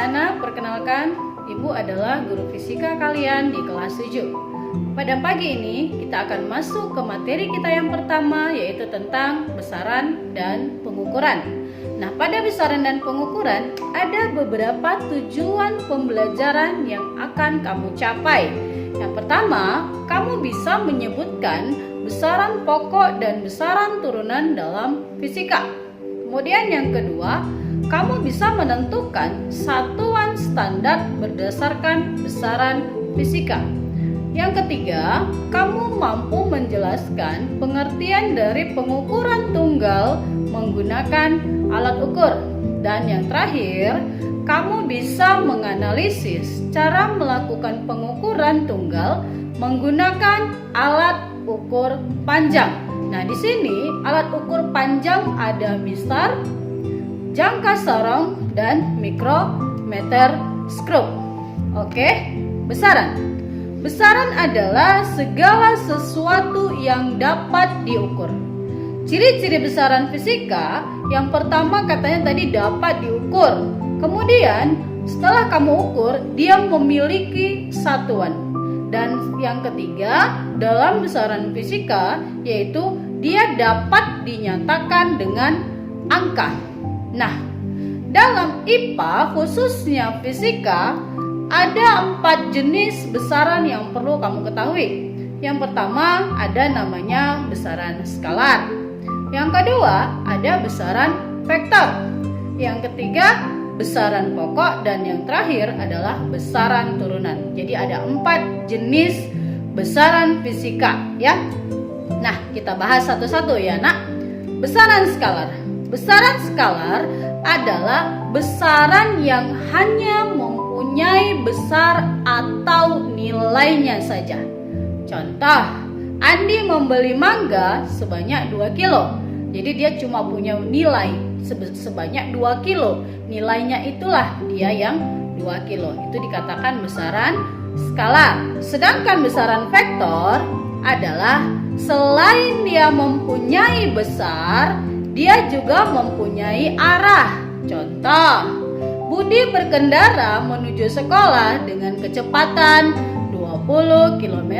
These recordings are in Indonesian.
anak-anak, perkenalkan, Ibu adalah guru fisika kalian di kelas 7. Pada pagi ini kita akan masuk ke materi kita yang pertama, yaitu tentang besaran dan pengukuran. Nah, pada besaran dan pengukuran ada beberapa tujuan pembelajaran yang akan kamu capai. Yang pertama, kamu bisa menyebutkan besaran pokok dan besaran turunan dalam fisika. Kemudian yang kedua, kamu bisa menentukan satuan standar berdasarkan besaran fisika. Yang ketiga, kamu mampu menjelaskan pengertian dari pengukuran tunggal menggunakan alat ukur. Dan yang terakhir, kamu bisa menganalisis cara melakukan pengukuran tunggal menggunakan alat ukur panjang. Nah, di sini alat ukur panjang ada mistar, jangka sorong, dan mikrometer skrup. Oke, besaran. Besaran adalah segala sesuatu yang dapat diukur. Ciri-ciri besaran fisika, yang pertama katanya tadi dapat diukur. Kemudian setelah kamu ukur, dia memiliki satuan. Dan yang ketiga dalam besaran fisika yaitu dia dapat dinyatakan dengan angka. Nah, dalam IPA khususnya fisika ada 4 jenis besaran yang perlu kamu ketahui. Yang pertama ada namanya besaran skalar. Yang kedua ada besaran vektor. Yang ketiga besaran pokok, dan yang terakhir adalah besaran turunan. Jadi ada 4 jenis besaran fisika ya. Nah, kita bahas satu-satu ya, Nak. Besaran skalar. Besaran skalar adalah besaran yang hanya mempunyai besar atau nilainya saja. Contoh, Andi membeli mangga sebanyak 2 kilo. Jadi dia cuma punya nilai sebanyak 2 kilo. Nilainya itulah dia yang 2 kilo. Itu dikatakan besaran skalar. Sedangkan besaran vektor adalah selain dia mempunyai besar, dia juga mempunyai arah. Contoh, Budi berkendara menuju sekolah dengan kecepatan 20 km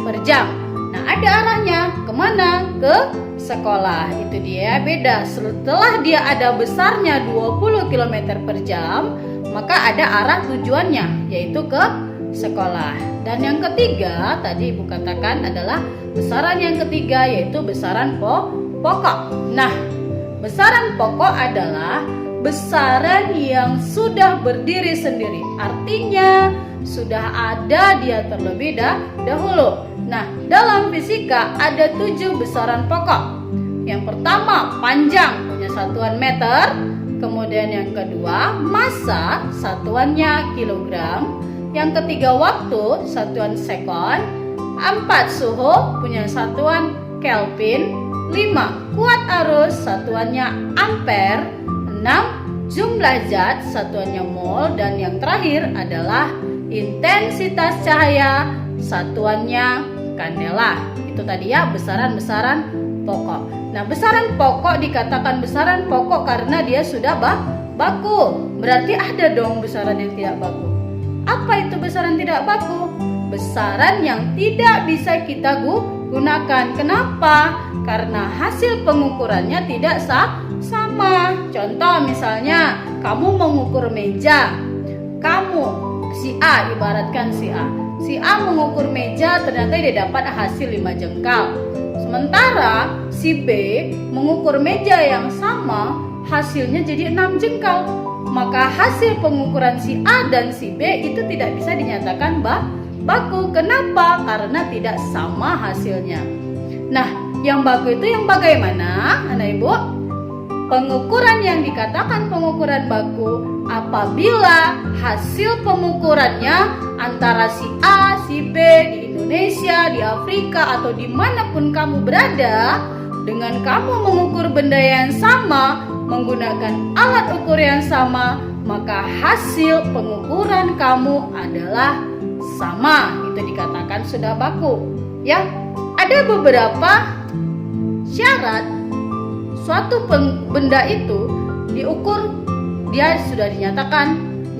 per jam. Nah, ada arahnya kemana? Ke sekolah. Itu dia beda. Setelah dia ada besarnya 20 km per jam, maka ada arah tujuannya, yaitu ke sekolah. Dan yang ketiga tadi Ibu katakan adalah besaran yang ketiga, yaitu besaran pokok. Nah, besaran pokok adalah besaran yang sudah berdiri sendiri. Artinya sudah ada dia terlebih dahulu. Nah, dalam fisika ada 7 besaran pokok. Yang pertama panjang, punya satuan meter. Kemudian yang kedua massa, satuannya kilogram. Yang ketiga waktu, satuan sekon. 4 suhu, punya satuan Kelvin. 5 kuat arus, satuannya ampere. 6 jumlah zat, satuannya mol. Dan yang terakhir adalah intensitas cahaya, satuannya kandela. Itu tadi ya besaran-besaran pokok. Nah, besaran pokok dikatakan besaran pokok karena dia sudah baku. Berarti ada dong besaran yang tidak baku. Apa itu besaran tidak baku? Besaran yang tidak bisa kita gunakan. Kenapa? Karena hasil pengukurannya tidak sama. Contoh misalnya, kamu mengukur meja. Si A, ibaratkan si A. Si A mengukur meja, ternyata dia dapat hasil 5 jengkal. Sementara si B mengukur meja yang sama, hasilnya jadi 6 jengkal. Maka hasil pengukuran si A dan si B itu tidak bisa dinyatakan baku. Kenapa? Karena tidak sama hasilnya. Nah, yang baku itu yang bagaimana, anak ibu? Pengukuran yang dikatakan pengukuran baku apabila hasil pengukurannya antara si A, si B di Indonesia, di Afrika, atau dimanapun kamu berada, dengan kamu mengukur benda yang sama, menggunakan alat ukur yang sama, maka hasil pengukuran kamu adalah sama. Itu dikatakan sudah baku. Ya, ada beberapa syarat suatu benda itu diukur, dia sudah dinyatakan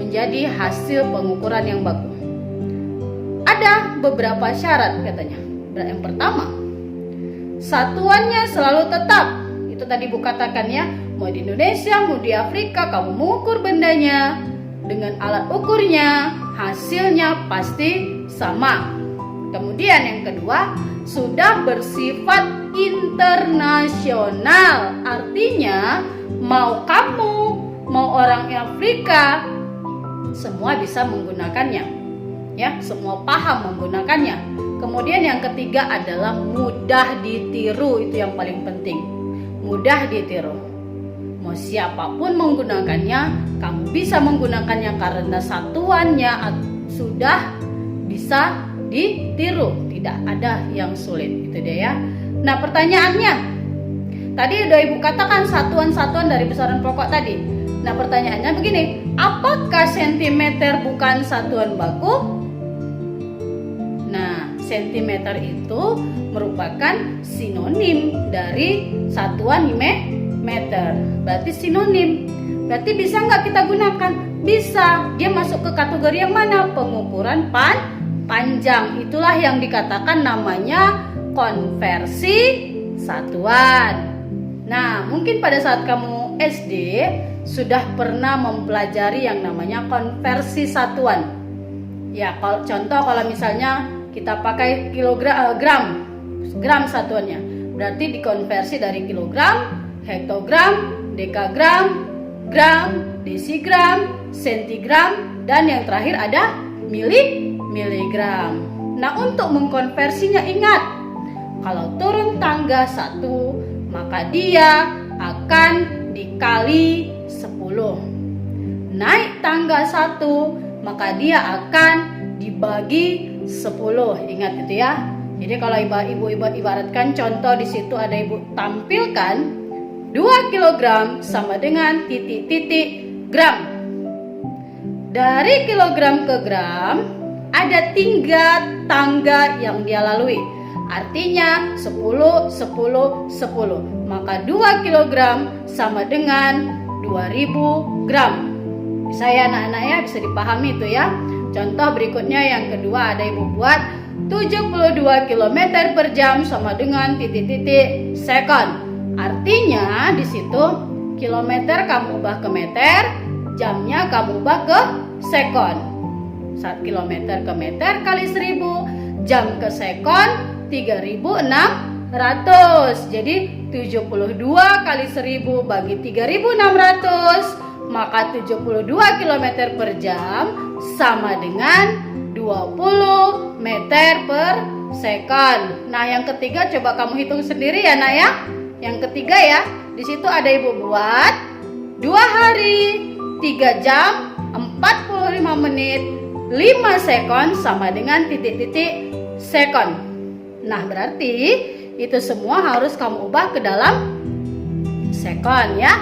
menjadi hasil pengukuran yang baku. Ada beberapa syarat katanya. Yang pertama, satuannya selalu tetap. Itu tadi Bu katakan ya, mau di Indonesia, mau di Afrika, kamu mengukur bendanya dengan alat ukurnya, hasilnya pasti sama. Kemudian yang kedua, sudah bersifat internasional. Artinya mau kamu, mau orang Afrika, semua bisa menggunakannya. Ya, semua paham menggunakannya. Kemudian yang ketiga adalah mudah ditiru. Itu yang paling penting. Mudah ditiru. Mau siapapun menggunakannya, kamu bisa menggunakannya karena satuannya sudah bisa ditiru. Tidak ada yang sulit. Itu dia ya. Nah, pertanyaannya, tadi udah Ibu katakan satuan-satuan dari besaran pokok tadi. Nah, pertanyaannya begini, apakah sentimeter bukan satuan baku? Nah, sentimeter itu merupakan sinonim dari satuan meter. Berarti sinonim. Berarti bisa nggak kita gunakan? Bisa. Dia masuk ke kategori yang mana? Pengukuran panjang. Itulah yang dikatakan namanya konversi satuan. Nah, mungkin pada saat kamu SD sudah pernah mempelajari yang namanya konversi satuan. Ya, contoh kalau misalnya kita pakai gram satuannya, berarti dikonversi dari kilogram, hektogram, dekagram, gram, desigram, sentigram, dan yang terakhir ada miligram. Nah, untuk mengkonversinya ingat, kalau turun tangga 1, maka dia akan dikali 10. Naik tangga 1, maka dia akan dibagi 10. Ingat itu ya. Jadi kalau ibu ibaratkan contoh di situ ada ibu tampilkan 2 kg sama dengan titik-titik gram. Dari kilogram ke gram ada 3 tangga yang dia lalui. Artinya 10, 10, 10. Maka 2 kg sama dengan 2000 gram. Bisa ya anak-anak ya, bisa dipahami itu ya. Contoh berikutnya yang kedua ada ibu buat 72 km per jam sama dengan titik-titik sekon. Artinya di situ kilometer kamu ubah ke meter, jamnya kamu ubah ke sekon. 1 kilometer ke meter kali 1000, jam ke sekon 3600. Jadi 72 kali 1000 bagi 3600, maka 72 km per jam sama dengan 20 meter per sekon. Nah, yang ketiga coba kamu hitung sendiri ya, Nak ya. Yang ketiga ya, di situ ada ibu buat 2 hari, 3 jam, 45 menit, 5 sekon sama dengan titik-titik sekon. Nah, berarti itu semua harus kamu ubah ke dalam sekon ya.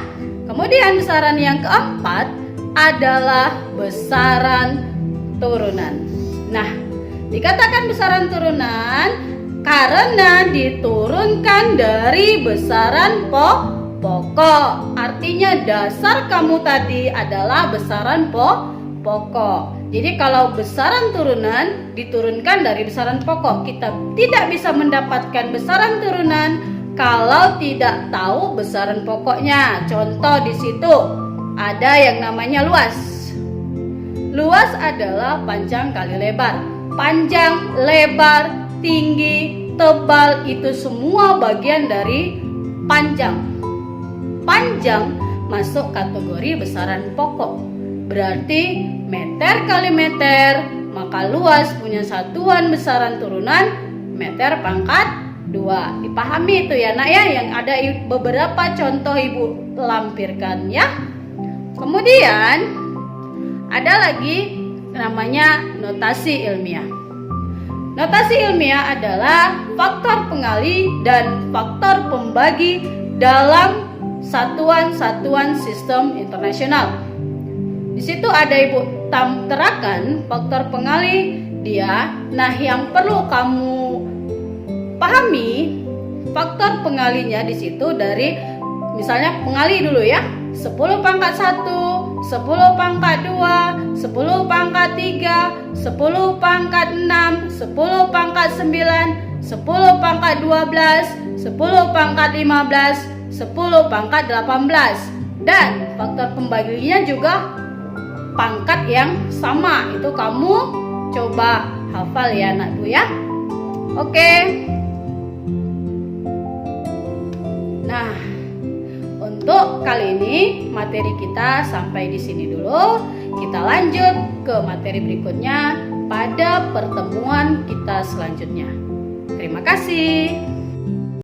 Kemudian besaran yang keempat adalah besaran turunan. Nah, dikatakan besaran turunan karena diturunkan dari besaran pokok. Artinya dasar kamu tadi adalah besaran pokok. Jadi kalau besaran turunan diturunkan dari besaran pokok, kita tidak bisa mendapatkan besaran turunan kalau tidak tahu besaran pokoknya. Contoh di situ ada yang namanya luas. Luas adalah panjang kali lebar. Panjang, lebar, tinggi, tebal itu semua bagian dari panjang. Panjang masuk kategori besaran pokok. Berarti meter kali meter, maka luas punya satuan besaran turunan meter pangkat 2. Dipahami itu ya Nak ya, yang ada beberapa contoh ibu lampirkan ya. Kemudian ada lagi namanya notasi ilmiah. Notasi ilmiah adalah faktor pengali dan faktor pembagi dalam satuan-satuan sistem internasional. Di situ ada ibu terapkan faktor pengali dia. Nah, yang perlu kamu pahami faktor pengalinya di situ dari misalnya pengali dulu ya. 10 pangkat 1, 10 pangkat 2, 10 10 pangkat 3, 10 pangkat 6, 10 pangkat 9, 10 pangkat 12, 10 pangkat 15, 10 pangkat 18. Dan faktor pembaginya juga pangkat yang sama. Itu kamu coba hafal ya anakku ya. Oke. Nah, untuk kali ini materi kita sampai di sini dulu. Kita lanjut ke materi berikutnya pada pertemuan kita selanjutnya. Terima kasih.